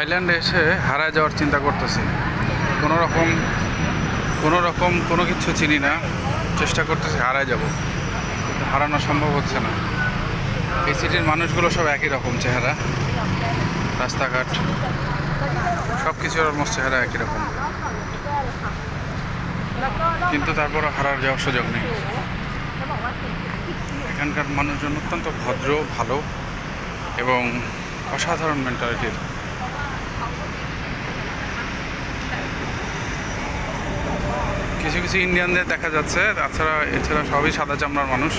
থাইল্যান্ডে এসে হারায় যাওয়ার চিন্তা করতেছি। কোনো রকম কোনো কিছু চিনি না, চেষ্টা করতেছি হারায় যাব, হারানো সম্ভব হচ্ছে না। এই সিটির মানুষগুলো সব একই রকম চেহারা, রাস্তাঘাট সব কিছুর অলমোস্ট চেহারা একই রকম, কিন্তু তারপরও হারার যাওয়ার সুযোগ নেই। এখানকার মানুষজন অত্যন্ত ভদ্র, ভালো এবং অসাধারণ মেন্টালিটির। কিছু কিছু ইন্ডিয়ানদের দেখা যাচ্ছে, এছাড়া সবই সাদা চামড়ার মানুষ।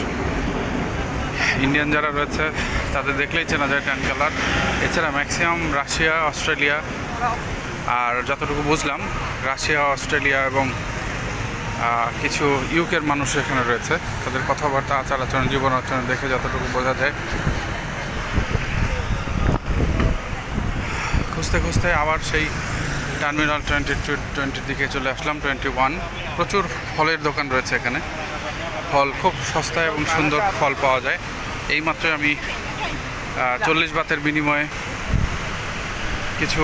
ইন্ডিয়ান যারা রয়েছে তাদের দেখলেই চেনা যায়, ট্যান কালার। এছাড়া ম্যাক্সিমাম রাশিয়া, অস্ট্রেলিয়া, আর যতটুকু বুঝলাম রাশিয়া, অস্ট্রেলিয়া এবং কিছু ইউকের মানুষ এখানে রয়েছে। তাদের কথাবার্তা, আচার আচরণ, জীবন আচরণ দেখে যতটুকু বোঝা যায়। খুঁজতে খুঁজতে আবার সেই টার্মিনাল 20 দিকে চলে আসলাম। 21 প্রচুর ফলের দোকান রয়েছে এখানে। ফল খুব সস্তা এবং সুন্দর ফল পাওয়া যায়। এইমাত্র আমি 40 বাতের বিনিময়ে কিছু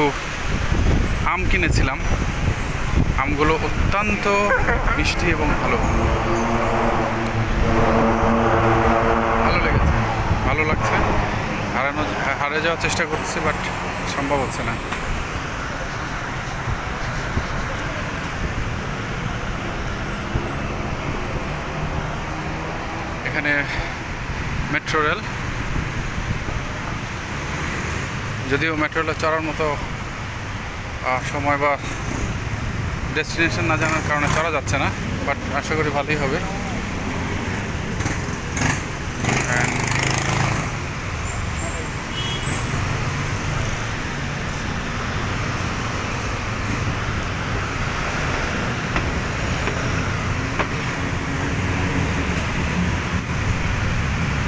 আম কিনেছিলাম। আমগুলো অত্যন্ত মিষ্টি এবং ভালো লেগেছে, ভালো লাগছে। হারিয়ে যাওয়ার চেষ্টা করতেছি, বাট সম্ভব হচ্ছে না। এখানে মেট্রো রেল, যদিও মেট্রো রেলে চড়ার মতো সময় বা ডেস্টিনেশন না জানার কারণে চড়া যাচ্ছে না, বাট আশা করি ভালোই হবে।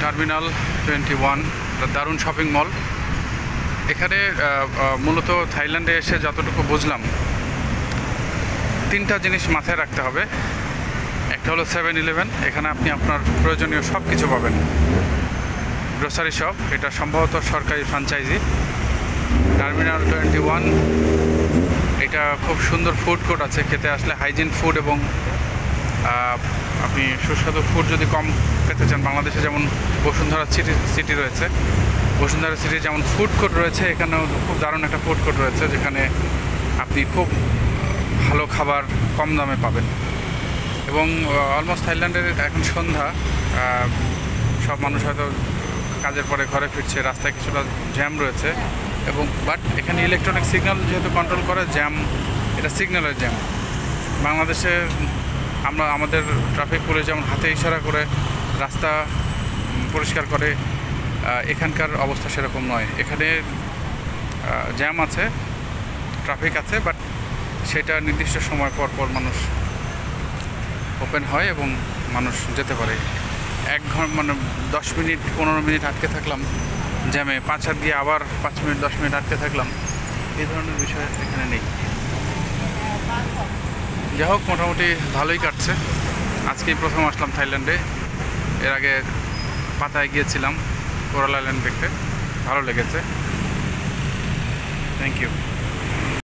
টার্মিনাল 21 দারুণ শপিং মল। এখানে মূলত থাইল্যান্ডে এসে যতটুকু বুঝলাম, 3টা জিনিস মাথায় রাখতে হবে। একটা হলো 7-Eleven, এখানে আপনি আপনার প্রয়োজনীয় সব কিছু পাবেন। গ্রোসারি শপ, এটা সম্ভবত সরকারি ফ্র্যাঞ্চাইজি। টার্মিনাল 21, এটা খুব সুন্দর ফুড কোর্ট আছে। খেতে আসলে হাইজিন ফুড এবং আপনি সুস্বাদু ফুড যদি কম পেতে চান, বাংলাদেশে যেমন বসুন্ধরা সিটি রয়েছে, বসুন্ধরা সিটি যেমন ফুড কোর্ট রয়েছে, এখানেও খুব দারুণ একটা ফুড কোর্ট রয়েছে, যেখানে আপনি খুব ভালো খাবার কম দামে পাবেন। এবং অলমোস্ট থাইল্যান্ডের এখন সন্ধ্যা, সব মানুষ হয়তো কাজের পরে ঘরে ফিরছে, রাস্তায় কিছুটা জ্যাম রয়েছে। এবং বাট এখানে ইলেকট্রনিক সিগন্যাল যেহেতু কন্ট্রোল করে, জ্যাম এটা সিগন্যালের জ্যাম। বাংলাদেশে আমাদের ট্রাফিক পুলিশ যেমন হাতে ইশারা করে রাস্তা পরিষ্কার করে, এখানকার অবস্থা সেরকম নয়। এখানে জ্যাম আছে, ট্রাফিক আছে, বাট সেটা নির্দিষ্ট সময় পর পর মানুষ ওপেন হয় এবং মানুষ যেতে পারে। 1 ঘন্টা মানে 10 মিনিট 15 মিনিট আটকে থাকলাম জ্যামে, 5 হাত দিয়ে আবার 5 মিনিট 10 মিনিট আটকে থাকলাম, এই ধরনের বিষয় এখানে নেই। যাই হোক, মোটামুটি ভালোই কাটছে। আজকেই প্রথম আসলাম থাইল্যান্ডে। এর আগে পাতায় গিয়েছিলাম কোরাল আইল্যান্ড দেখতে, ভালো লেগেছে। Thank you.